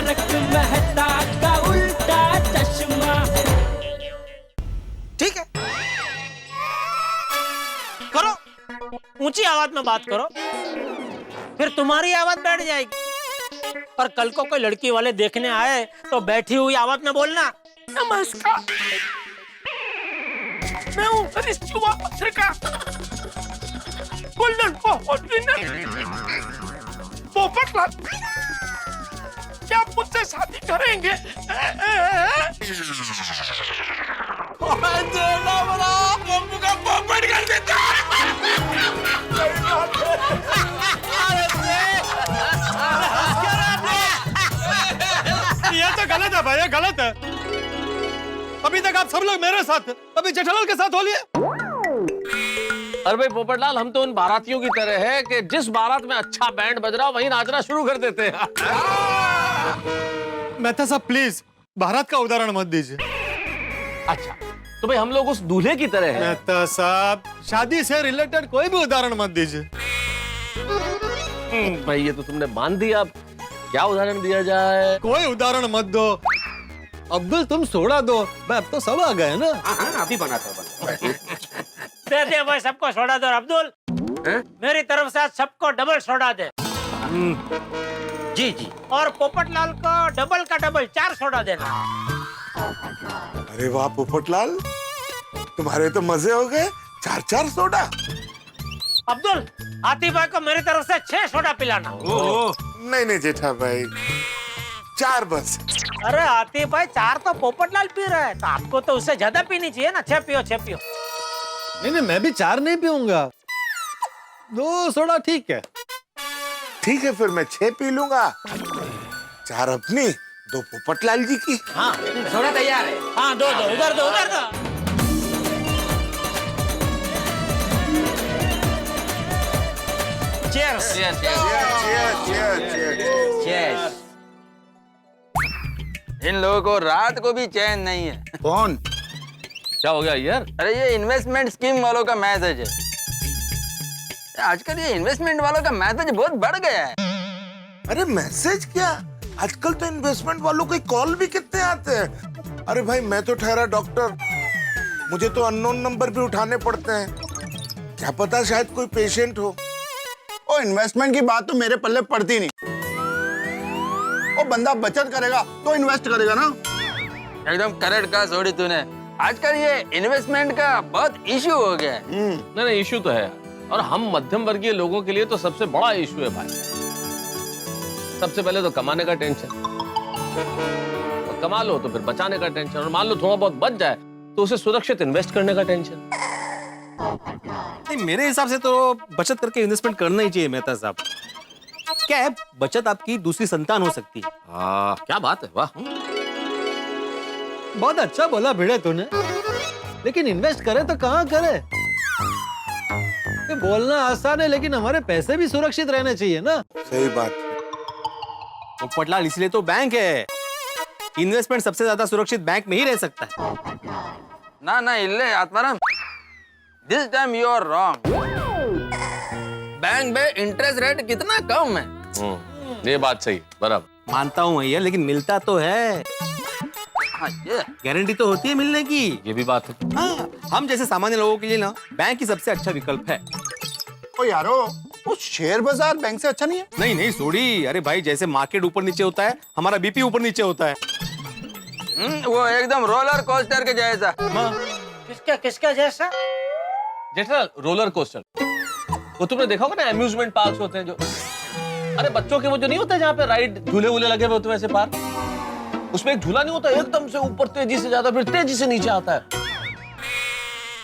तारक मेहता का उल्टा चश्मा। ठीक है, करो, ऊंची आवाज में बात करो, फिर तुम्हारी आवाज बैठ जाएगी। पर कल को कोई लड़की वाले देखने आए तो बैठी हुई आवाज में बोलना, नमस्कार, मैं हूँ शिवा पत्रिका, गोल्डन पोपटलाल, क्या आप मुझसे शादी करेंगे? पोपट कर देता। ये तो गलत है भाई, ये गलत है। अभी तक आप सब लोग मेरे साथ थे, अभी जेठालाल के साथ हो लिए। अरे भाई पोपटलाल, हम तो उन बारातियों की तरह है कि जिस बारात में अच्छा बैंड बज रहा हो वहीं नाचना शुरू कर देते हैं। मेहता साहब प्लीज भारत का उदाहरण मत दीजिए। अच्छा, तो भाई हम लोग उस दूल्हे की तरह हैं। मेहता साहब शादी से रिलेटेड कोई भी उदाहरण मत दीजिए। भाई ये तो तुमने मान दिया, अब क्या उदाहरण दिया जाए? कोई उदाहरण मत दो। अब्दुल तुम सोडा दो, मैं अब तो सब आ गए ना। अभी बनाता हूँ। दे दे भाई, सबको सोडा दो। अब्दुल, मेरी तरफ से सबको डबल सोडा दे। जी जी। और पोपटलाल को डबल का डबल 4 सोडा देना। अरे वाह पोपटलाल, तुम्हारे तो मजे हो गए, 4-4 सोडा। अब्दुल, आतिफ भाई को मेरी तरफ से 6 सोडा पिलाना। नहीं जेठा भाई, 4 बस। अरे आतिफ भाई, 4 तो पोपटलाल पी रहा है, तो आपको तो उससे ज्यादा पीनी चाहिए ना। 6 पियो, 6 पियो। नहीं मैं भी 4 नहीं पीऊंगा, 2 सोडा ठीक है। ठीक है, फिर मैं 6 पी लूंगा। 4 अपनी, 2 पोपटलाल जी की। हाँ, सोडा तैयार है। हाँ, दो उधर दो। Cheers. Cheers. इन लोगों को रात को भी चैन नहीं है। कौन? क्या हो गया यार? अरे ये इन्वेस्टमेंट स्कीम वालों का मैसेज है। आजकल ये इन्वेस्टमेंट वालों का मैसेज बहुत बढ़ गया है। अरे मैसेज क्या, आजकल तो इन्वेस्टमेंट वालों के कॉल भी कितने आते हैं। अरे भाई मैं तो ठहरा डॉक्टर, मुझे तो अननोन नंबर भी उठाने पड़ते हैं। क्या पता शायद कोई पेशेंट हो। ओ इन्वेस्टमेंट की बात तो मेरे पल्ले पड़ती नहीं। ओ बंदा बचत करेगा तो इन्वेस्ट करेगा ना। एकदम करेक्ट कहा सोडी तूने। आजकल ये इन्वेस्टमेंट का बहुत इश्यू हो गया है। नहीं इश्यू तो है, और हम मध्यम वर्गीय लोगों के लिए तो सबसे बड़ा इश्यू है भाई। सबसे पहले तो कमाने का टेंशन, और कमा लो तो फिर बचाने का टेंशन, और मान लो थोड़ा बहुत बच जाए तो उसे सुरक्षित इन्वेस्ट करने का टेंशन। नहीं मेरे हिसाब से तो बचत करके इन्वेस्टमेंट करना ही चाहिए मेहता साहब। क्या है, बचत आपकी दूसरी संतान हो सकती है। क्या बात है, वाह। बहुत अच्छा बोला भिड़े तूने, लेकिन इन्वेस्ट करे तो कहाँ करे। ये बोलना आसान है, लेकिन हमारे पैसे भी सुरक्षित रहने चाहिए ना। सही बात। पोपटलाल, इसलिए तो बैंक है। इन्वेस्टमेंट सबसे ज्यादा सुरक्षित बैंक में ही रह सकता है। ना इल्ले Atmaram, this time you are wrong. Bank में इंटरेस्ट रेट कितना कम है। ये बात सही, बराबर मानता हूँ भैया, लेकिन मिलता तो है। हाँ, ये गारंटी तो होती है मिलने की। ये भी बात है। हाँ, हम जैसे सामान्य लोगों के लिए ना बैंक ही सबसे अच्छा विकल्प है। ओ यारो, वो शेयर बाजार बैंक से अच्छा नहीं है? नहीं सोडी, अरे भाई जैसे मार्केट ऊपर नीचे होता है, हमारा बीपी ऊपर नीचे होता है। वो एकदम रोलर कोस्टर के जैसा। किसका जैसा? जेठालाल, रोलर कोस्टर वो तुमने देखा होगा ना, अम्यूजमेंट पार्क होते हैं जो, अरे बच्चों के वो जो नहीं होते जहाँ पे राइड झूले वूले लगे हुए होते हैं, वैसे पार्क, उसमें एक झूला नहीं होता एकदम से ऊपर तेजी से जाता फिर तेजी से नीचे आता है।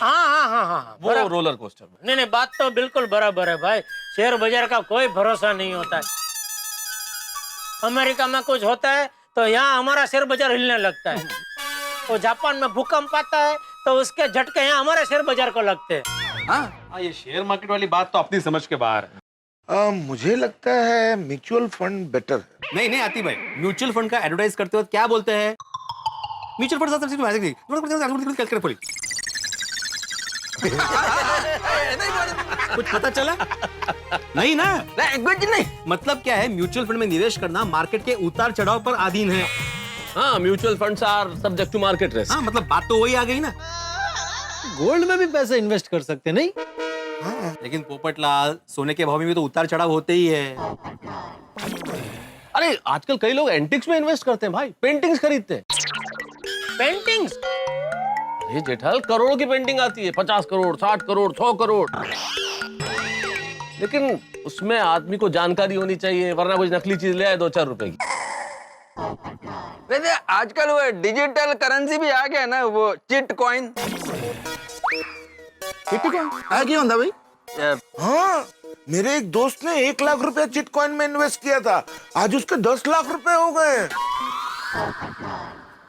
हाँ, वो रोलर कोस्टर में। नहीं बात तो बिल्कुल बराबर है भाई। शेयर बाजार का कोई भरोसा नहीं होता है। अमेरिका में कुछ होता है तो यहाँ हमारा शेयर बाजार हिलने लगता है। तो जापान में भूकंप आता है तो उसके झटके यहाँ हमारे शेयर बाजार को लगते हैं। हाँ, ये शेयर मार्केट वाली बात तो अपनी समझ के बाहर है। मुझे लगता है म्यूचुअल फंड बेटर है। नहीं आती भाई, म्यूचुअल फंड का एडवर्टाइज करते वक्त क्या बोलते हैं? म्यूचुअल फंड कुछ पता चला? नहीं ना, लैंग्वेज नहीं। मतलब क्या है, म्यूचुअल फंड में निवेश करना मार्केट के उतार चढ़ाव पर अधीन है। हाँ, mutual funds are subject to market risk. हाँ, मतलब बात तो वही आ गई ना। गोल्ड में भी पैसे इन्वेस्ट कर सकते नहीं? लेकिन पोपटलाल, सोने के भाव में भी तो उतार चढ़ाव होते ही है। अरे आजकल कई लोग एंटिक्स में इन्वेस्ट करते हैं भाई, पेंटिंग्स खरीदते हैं। पेंटिंग्स? ये जेठालाल, करोड़ों की पेंटिंग आती है, 50 करोड़, 60 करोड़, 100 करोड़। लेकिन उसमें आदमी को जानकारी होनी चाहिए, वरना कुछ नकली चीज ले आए 2-4 रुपए की। वैसे आजकल वो डिजिटल करेंसी भी आ गया ना, वो चिट कॉइन। है क्यों होता भाई? हाँ, मेरे एक दोस्त ने 1 लाख रुपया चिट कॉइन में इन्वेस्ट किया था, आज उसके 10 लाख रुपए हो गए।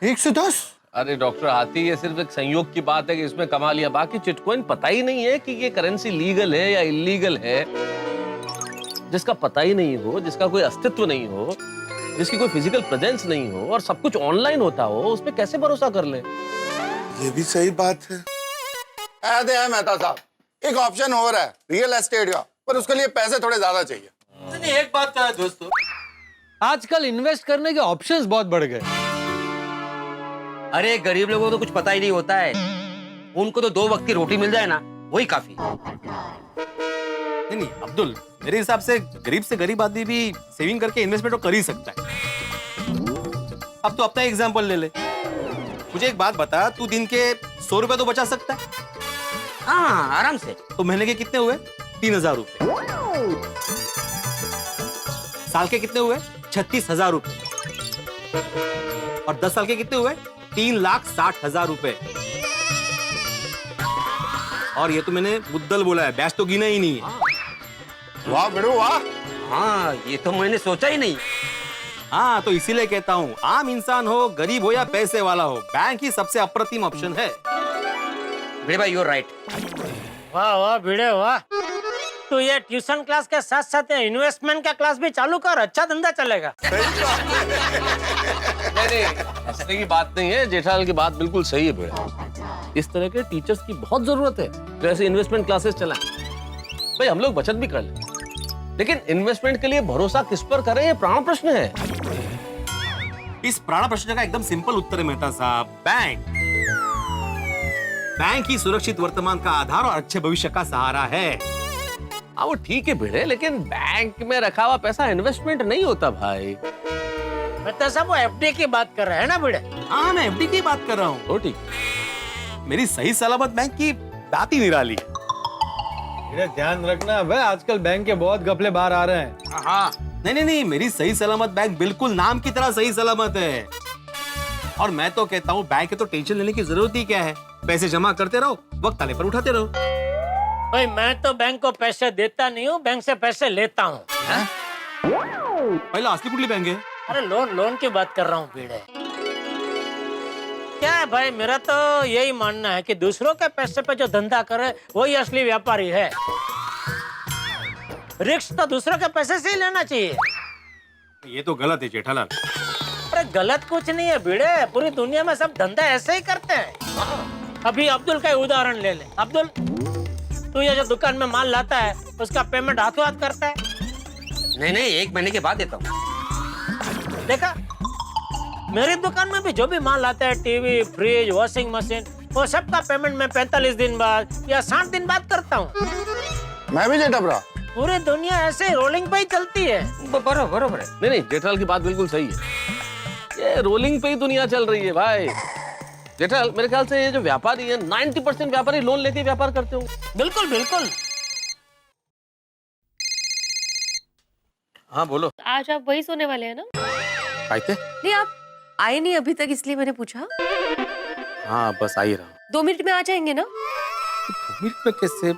110? अरे डॉक्टर हाथी, ये सिर्फ एक संयोग की बात है कि इसमें कमा लिया, बाकी चिटकॉइन पता ही नहीं है कि ये करेंसी लीगल है या इलीगल है। जिसका पता ही नहीं हो, जिसका कोई अस्तित्व नहीं हो, जिसकी कोई फिजिकल प्रेजेंस नहीं हो और सब कुछ ऑनलाइन होता हो, उस पे कैसे भरोसा कर ले? ये भी सही बात है। ऐसे है मेहता साहब, एक ऑप्शन हो रहा है रियल एस्टेट का, पर उसके लिए पैसे थोड़े ज्यादा चाहिए। नहीं, एक बात का दोस्तों, आजकल इन्वेस्ट करने के ऑप्शंस बहुत बढ़ गए। अरे गरीब लोगों को तो कुछ पता ही नहीं होता है, उनको तो 2 वक्त की रोटी मिल जाए ना, वही काफी। नहीं अब्दुल, मेरे हिसाब से गरीब आदमी भी सेविंग करके इन्वेस्टमेंट तो कर ही सकता है। अब तो अपना एग्जांपल ले ले। मुझे एक बात बता, तू दिन के 100 रुपए तो बचा सकता है? हाँ, आराम से। तो महीने के कितने हुए? 3000 रुपए। साल के कितने हुए? 36,000 रुपए। और 10 साल के कितने हुए? 3,60,000 रुपए। और ये तो मैंने मुद्दल बोला है, बैच तो गिना ही नहीं है। वाह बेड़ू वाह। हाँ, ये तो मैंने सोचा ही नहीं। हाँ, तो इसीलिए कहता हूँ, आम इंसान हो, गरीब हो या पैसे वाला हो, बैंक ही सबसे अप्रतिम ऑप्शन है। भिड़े भाई, यू आर राइट। वाह वाह भिड़े वाह, तू ये ट्यूशन क्लास के साथ साथ इन्वेस्टमेंट का क्लास भी चालू कर, अच्छा धंधा चलेगा। नहीं, हंसने की बात नहीं है, जेठालाल की बात बिल्कुल सही है बेटा। इस तरह के टीचर्स की बहुत जरूरत है जो ऐसे इन्वेस्टमेंट क्लासेस चलाएं। भाई हम लोग बचत भी कर लें, लेकिन इन्वेस्टमेंट के लिए भरोसा किस पर करें, ये प्राण प्रश्न है। इस प्राण प्रश्न का एकदम सिंपल उत्तर है मेहता साहब, बैंक। बैंक ही सुरक्षित वर्तमान का आधार और अच्छे भविष्य का सहारा है। हाँ वो ठीक है भिड़े, लेकिन बैंक में रखा हुआ पैसा इन्वेस्टमेंट नहीं होता भाई। मतलब सब वो एफडी की बात कर रहे हैं ना भिड़े? हाँ, मैं एफडी की बात कर रहा हूँ। तो ठीक, मेरी सही सलामत बैंक की बात ही निराली है। ध्यान रखना भाई, आजकल बैंक के बहुत घपले बाहर आ रहे हैं। हाँ, नहीं, मेरी सही सलामत बैंक बिल्कुल नाम की तरह सही सलामत है। और मैं तो कहता हूँ, बैंक है तो टेंशन लेने की जरूरत ही क्या है, पैसे जमा करते रहो, वक्त आने पर उठाते रहो। भाई मैं तो बैंक को पैसे देता नहीं हूँ, बैंक से पैसे लेता हूँ। पहला असली कुटली बैंक है। अरे लोन की बात कर रहा हूँ भिड़े। क्या है भाई, मेरा तो यही मानना है कि दूसरों के पैसे पे जो धंधा करे वही असली व्यापारी है। रिस्क तो दूसरों के पैसे से ही लेना चाहिए। ये तो गलत है जेठालाल। अरे गलत कुछ नहीं है भिड़े, पूरी दुनिया में सब धंधा ऐसे ही करते हैं। अभी अब्दुल का उदाहरण ले ले। अब्दुल, तू ये जो दुकान में माल लाता है उसका पेमेंट हाथों हाथ करता है? नहीं, 1 महीने के बाद देता हूँ। देखा, मेरी दुकान में भी जो भी माल आता है, टीवी, फ्रिज, वॉशिंग मशीन, वो सबका पेमेंट मैं 45 दिन बाद या 60 दिन बाद करता हूँ। मैं भी जेठा भरा। पूरी दुनिया ऐसे रोलिंग पे ही चलती है। बरोबर है। नहीं, जेठालाल की बात बिल्कुल सही है। ये रोलिंग पे ही दुनिया चल रही है भाई। जेठालाल, मेरे ख्याल से ये जो व्यापारी है, 90% व्यापारी लोन लेके व्यापार करते होंगे। बिल्कुल बिल्कुल। हाँ बोलो। आज आप वही सोने वाले हैं ना? आए थे? नहीं, आप आए नहीं अभी तक, इसलिए मैंने पूछा। हाँ बस आ ही रहा हूँ। 2 मिनट में आ जाएंगे ना? 2 मिनट में कैसे?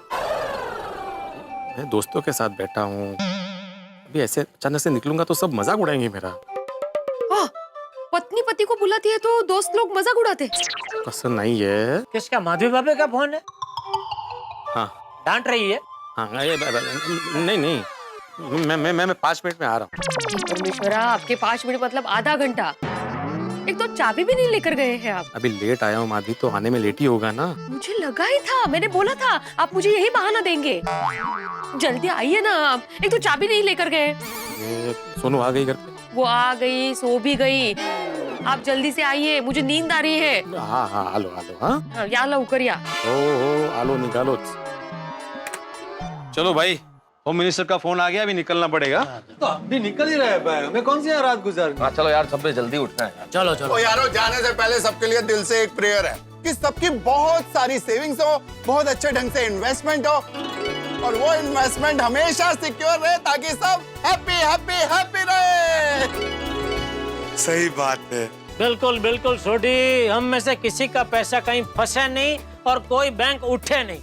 मैं दोस्तों के साथ बैठा हूँ, अभी ऐसे अचानक से निकलूंगा तो सब मजाक उड़ाएंगे मेरा। पत्नी पति को बुलाती है तो दोस्त लोग मजाक उड़ाते। कसम नहीं है। किसका? माधवी भाभी का फोन है? हाँ। डांट रही है? हाँ, ये नहीं, मैं 5 मिनट में आ रहा हूँ। परमेश्वरा, आपके 5 मिनट मतलब आधा घंटा। एक तो चाबी भी नहीं लेकर गए हैं आप। अभी लेट आया हूँ माधवी, तो आने में लेट ही होगा ना। मुझे लगा ही था, मैंने बोला था आप मुझे यही बहाना देंगे। जल्दी आइए ना आप, एक तो चाबी नहीं लेकर गए। ये सोनू आ गई घर पे? वो आ गई, सो भी गई। आप जल्दी से आइए, मुझे नींद आ रही है। हाँ हाँ, आलो आलो। हाँ या लवकर या। ओ आलो निकालो। चलो भाई, होम मिनिस्टर का फोन आ गया, अभी निकलना पड़ेगा। तो अभी निकल ही रहे भाई, हमें कौन सी यहाँ रात गुजारनी। हाँ चलो यार, सबने जल्दी उठना है यार। चलो चलो। तो यारो, जाने से पहले सबके लिए दिल से एक प्रेयर है कि सबकी बहुत सारी सेविंग्स हो, बहुत अच्छे ढंग से इन्वेस्टमेंट हो, और वो इन्वेस्टमेंट हमेशा सिक्योर रहे ताकि सब हैप्पी हैप्पी हैप्पी रहे। सही बात है। बिल्कुल बिल्कुल छोटी, हम में से किसी का पैसा कहीं फंसे नहीं और कोई बैंक उठे नहीं।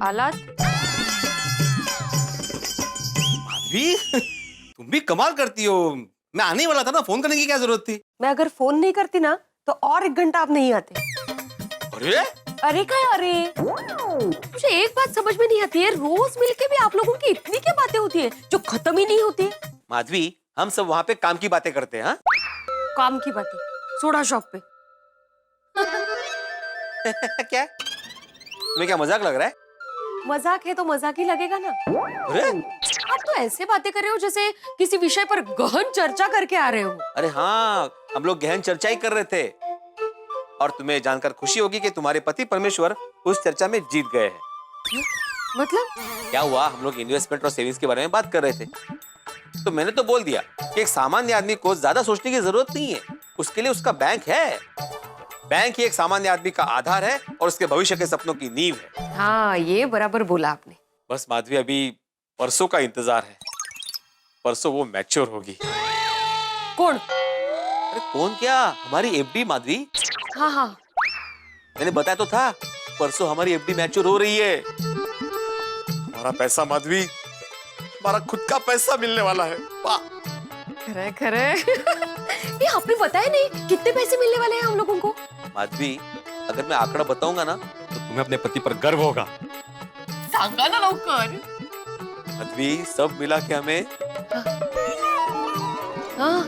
हालात माधवी, तुम भी कमाल करती हो। मैं आने ही वाला था ना, फोन करने की क्या जरूरत थी? मैं अगर फोन नहीं करती ना तो और 1 घंटा आप नहीं आते। अरे अरे क्या अरे, मुझे एक बात समझ में नहीं आती है, रोज मिलके भी आप लोगों की इतनी क्या बातें होती है जो खत्म ही नहीं होती है। माधवी, हम सब वहाँ पे काम की बातें करते हैं। हाँ? काम की बातें सोडा शॉप पे। क्या तुम्हें क्या मजाक लग रहा है? मजाक है तो मजाक ही लगेगा ना। अरे आप तो ऐसे बातें कर रहे हो जैसे किसी विषय पर गहन चर्चा करके आ रहे हो। अरे हाँ, हम लोग गहन चर्चा ही कर रहे थे, और तुम्हें जानकर खुशी होगी कि तुम्हारे पति परमेश्वर उस चर्चा में जीत गए हैं। मतलब क्या हुआ, हम लोग इन्वेस्टमेंट और सेविंग्स के बारे में बात कर रहे थे, तो मैंने तो बोल दिया कि एक सामान्य आदमी को ज्यादा सोचने की जरूरत नहीं है, उसके लिए उसका बैंक है। बैंक ही एक सामान्य आदमी का आधार है और उसके भविष्य के सपनों की नींव है। हाँ, ये बराबर बोला आपने। बस माधवी, अभी परसों का इंतजार है। परसों वो मैच्योर होगी। कौन? अरे कौन क्या, हमारी एफडी माधवी। हाँ हाँ, मैंने बताया तो था, परसों हमारी एफडी मैच्योर हो रही है। हमारा पैसा माधवी, हमारा खुद का पैसा मिलने वाला है। वाह, खरे खरे। ये आपने बताया नहीं कितने पैसे मिलने वाले हैं हम लोगों को। माधवी, अगर मैं आंकड़ा बताऊंगा ना तो तुम्हें अपने पति पर गर्व होगा। सांगा ना लवकर। माधवी, सब मिला के हमें हाँ,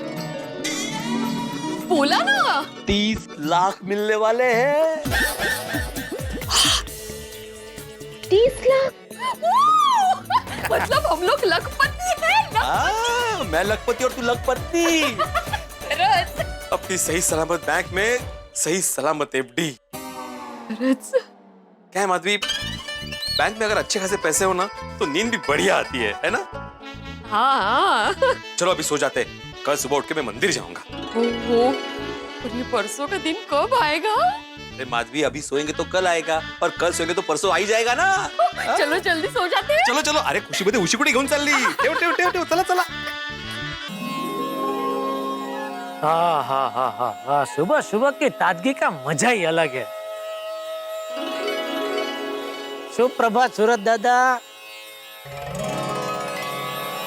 बोला ना। 30 लाख मिलने वाले हैं। 30 लाख। मतलब हम लोग लखपति हैं। मैं लखपति और तू लखपति। अपनी सही सलामत बैंक में सही सलामत एफडी। क्या है माधवी, बैंक में अगर अच्छे खासे पैसे हो ना तो नींद भी बढ़िया आती है ना? हाँ। चलो अभी सो जाते, कल सुबह उठ के मैं मंदिर जाऊंगा। और ये परसों का दिन कब आएगा? अरे माधवी, अभी सोएंगे तो कल आएगा, और कल सोएंगे तो परसों आ ही जाएगा ना। चलो जल्दी सो जाते हैं। चलो चलो, अरे खुशी मध्ये उशी कुठे घेऊन चालली? ठेव ठेव ठेव ठेव, चला चला। हाँ हाँ हाँ हाँ हाँ, सुबह सुबह की ताजगी का मजा ही अलग है। सुप्रभात सूरत दादा।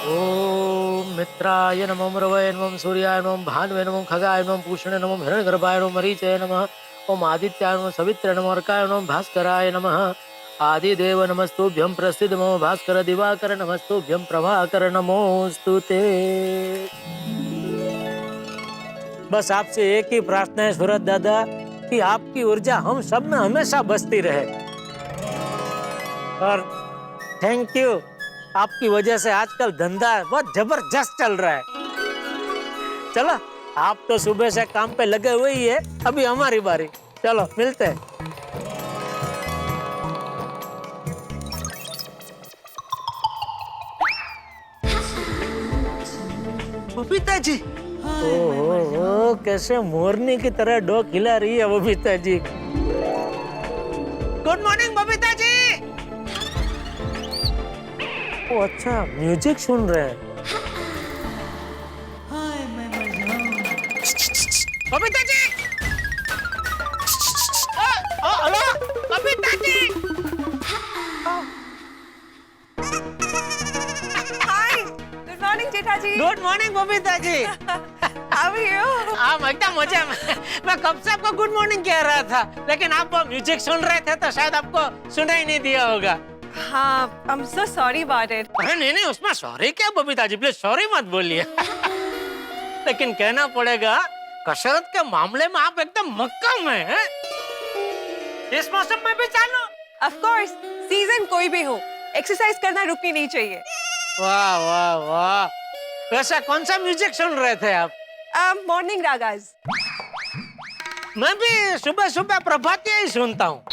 ओम मित्राय नमः, रवये नमः, सूर्याय नमः, भानुवे नमः, खगाय नमः, पूषणे नमः, हिरण्यगर्भाय नमः, मरीचये नमः, ओम आदित्याय नमः, सवित्रे नमः, अर्काय नमः, भास्कराय नमः, आदिदेव नमस्तुभ्यं, प्रसिद्ध नमो भास्कर, दिवाकर नमस्तुभ्यं, प्रभाकर नमोस्तुते। बस आपसे एक ही प्रार्थना है सूरत दादा कि आपकी ऊर्जा हम सब में हमेशा बसती रहे, और थैंक यू, आपकी वजह से आजकल धंधा बहुत जबरदस्त चल रहा है। चलो, आप तो सुबह से काम पे लगे हुए ही है, अभी हमारी बारी। चलो मिलते हैं। बबीता जी, ओहो, कैसे मोरनी की तरह डोक हिला रही है बबीता जी। Good morning Babita ji. ओ अच्छा, म्यूजिक सुन रहे हैं। Babita ji, hello Babita ji. Hi, good morning Jetha ji. Good morning Babita ji. How are you? आप एकदम मजे में। मैं कब से आपको गुड मॉर्निंग कह रहा था, लेकिन आप वो म्यूजिक सुन रहे थे तो शायद आपको सुना ही नहीं दिया होगा। हाँ, I am so sorry about it. अरे नहीं नहीं, उसमें सॉरी क्या बबीता जी, प्लीज सॉरी मत बोलिए। लेकिन कहना पड़ेगा कसरत के मामले में आप एकदम मक्का में हैं। इस मौसम में भी चालू। ऑफ कोर्स, सीजन कोई भी हो, एक्सरसाइज करना रुकनी नहीं चाहिए। वाह वाह वाह। वैसे कौन सा म्यूजिक सुन रहे थे आप? Morning ragas. मैं भी सुबह सुबह प्रभातिया ही सुनता हूँ।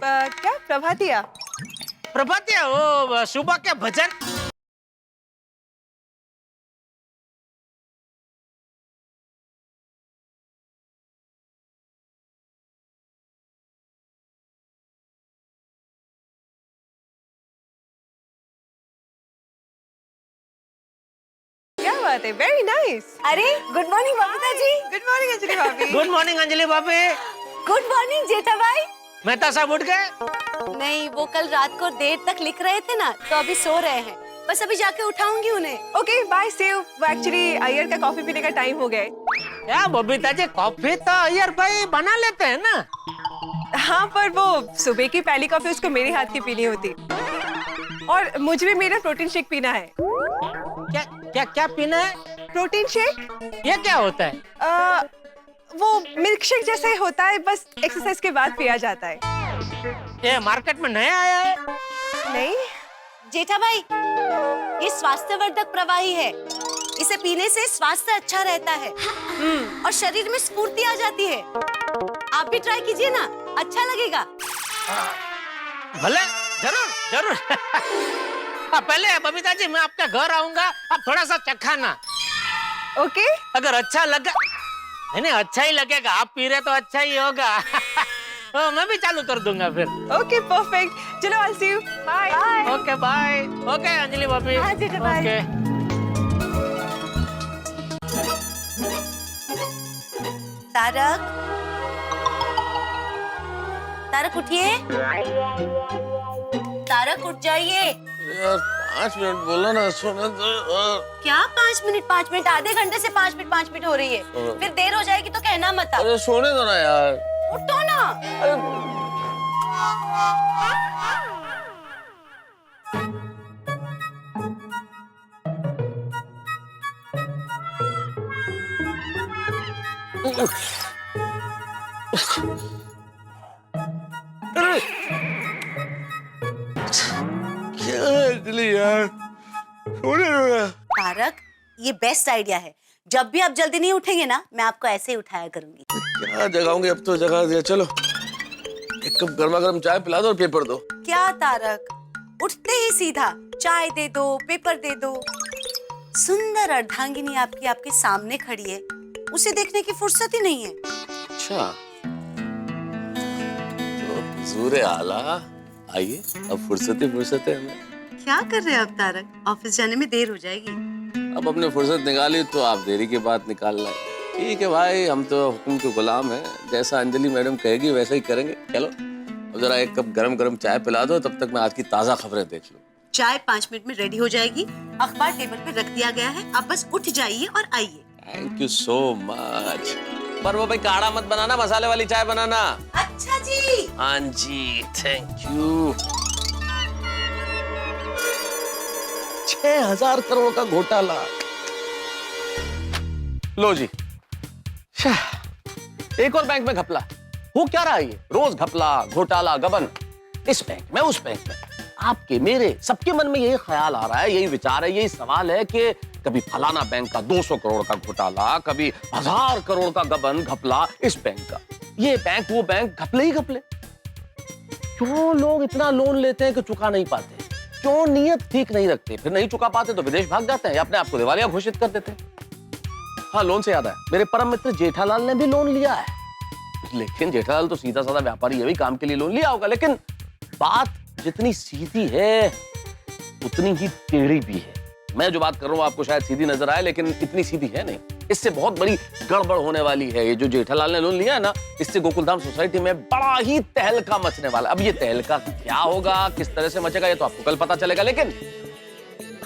क्या प्रभातिया? प्रभातिया वो सुबह के भजन। क्या बात है, वेरी नाइस। अरे good morning Babita ji. Good morning Anjali भाभी। गुड मॉर्निंग अंजलि भाभी। गुड मॉर्निंग जेठा भाई। मेहता साहब उठ गए? नहीं, वो कल रात को देर तक लिख रहे थे ना, तो अभी सो रहे हैं। बस अभी जाके उठाऊंगी उन्हें। Okay bye, see you. Actually Iyer का कॉफी पीने का टाइम हो गया है। क्या बबीता जी, कॉफी तो अय्यर भाई बना लेते हैं ना। हाँ, पर वो सुबह की पहली कॉफी उसको मेरे हाथ की पीनी होती, और मुझे भी मेरा प्रोटीन शेक पीना है। क्या क्या क्या पीना है? Protein shake. ये क्या होता है? वो मिल्क शेक जैसा ही होता है, बस एक्सरसाइज के बाद पिया जाता है। ये मार्केट में नया आया है? नहीं जेठा भाई, ये स्वास्थ्यवर्धक प्रवाही है। इसे पीने से स्वास्थ्य अच्छा रहता है और शरीर में स्फूर्ति आ जाती है। आप भी ट्राई कीजिए ना, अच्छा लगेगा। भले, जरूर जरूर। पहले बबीता जी मैं आपके घर आऊंगा, आप थोड़ा सा चखाना। ओके। अगर अच्छा लगा, नहीं अच्छा ही लगेगा, आप पी रहे तो अच्छा ही होगा। मैं भी चालू कर दूंगा फिर। ओके परफेक्ट, चलो I see you. Bye. Okay bye. Okay Anjali भाभी। हाँ, जेठा भाई। ओके। तारक, तारक उठिए। तारक उठ जाइए। यार 5 मिनट बोला ना, सोने दो। क्या 5 मिनट? आधे घंटे से 5 मिनट हो रही है। फिर देर हो जाएगी तो कहना मत। अरे सोने दो ना यार। उठो ना। यार तारक, ये बेस्ट आइडिया है। जब भी आप जल्दी नहीं उठेंगे ना, मैं आपको ऐसे ही उठाया करूंगी। क्या जगाऊंगी, अब तो जगा दिया। चलो एक कप गर्मा गर्म चाय पिला दो और पेपर दो। क्या तारक, उठते ही सीधा चाय दे दो, पेपर दे दो। सुंदर अर्धांगिनी आपकी आपके सामने खड़ी है, उसे देखने की फुर्सत ही नहीं है। अच्छा तो हुजूर आला, आइए, अब फुर्सत है हमें। क्या कर रहे हैं आप तारक? ऑफिस जाने में देर हो जाएगी। अब अपने फुर्सत निकाली तो आप देरी के बाद निकाल लाए। ठीक है भाई, हम तो हुक्म के गुलाम हैं। जैसा अंजलि मैडम कहेगी वैसा ही करेंगे। चलो अब जरा एक कप गरम गरम चाय पिला दो, तब तक मैं आज की ताजा खबरें देख लूं। चाय 5 मिनट में रेडी हो जाएगी। अखबार टेबल पे रख दिया गया है, आप बस उठ जाइए और आइए। Thank you so much. पर वो भाई काढ़ा मत बनाना, मसाले वाली चाय बनाना। अच्छा जी। हाँ जी, थैंक यू। 6,000 करोड़ का घोटाला। लो जी, एक और बैंक में घपला। हो क्या रहा है ये? रोज घपला, घोटाला, गबन। इस बैंक में, उस बैंक में। आपके, मेरे, सबके मन में यही ख्याल आ रहा है, यही विचार है, यही सवाल है कि कभी फलाना बैंक का 200 करोड़ का घोटाला, कभी 1000 करोड़ का गबन घपला इस बैंक का। ये बैंक, वो बैंक, घपले ही घपले। क्यों लोग इतना लोन लेते हैं कि चुका नहीं पाते? क्यों नीयत ठीक नहीं रखते? फिर नहीं चुका पाते तो विदेश भाग जाते हैं या अपने आप को दिवालिया घोषित कर देते हैं। हाँ, लोन से याद है, मेरे परम मित्र जेठालाल ने भी लोन लिया है। लेकिन जेठालाल तो सीधा साधा व्यापारी है, भी काम के लिए लोन लिया होगा। लेकिन बात जितनी सीधी है उतनी ही टेढ़ी भी है। मैं जो बात कर रहा हूँ आपको शायद सीधी नजर आए, लेकिन इतनी सीधी है नहीं। इससे बहुत बड़ी गड़बड़ होने वाली है। ये जो जेठालाल ने लोन लिया है ना, इससे गोकुलधाम सोसाइटी में बड़ा ही तहलका मचने वाला। अब ये तहलका क्या होगा, किस तरह से मचेगा, ये तो आपको कल पता चलेगा। लेकिन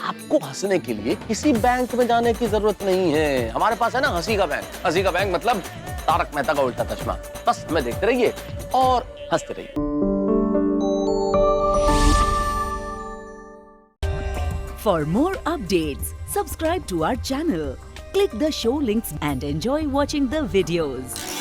आपको हंसने के लिए किसी बैंक में जाने की जरूरत नहीं है। हमारे पास है ना हंसी का बैंक। हंसी का बैंक मतलब तारक मेहता का उल्टा चश्मा। बस हमें देखते रहिए और हंसते रहिए। For more updates, subscribe to our channel, click the show links and enjoy watching the videos.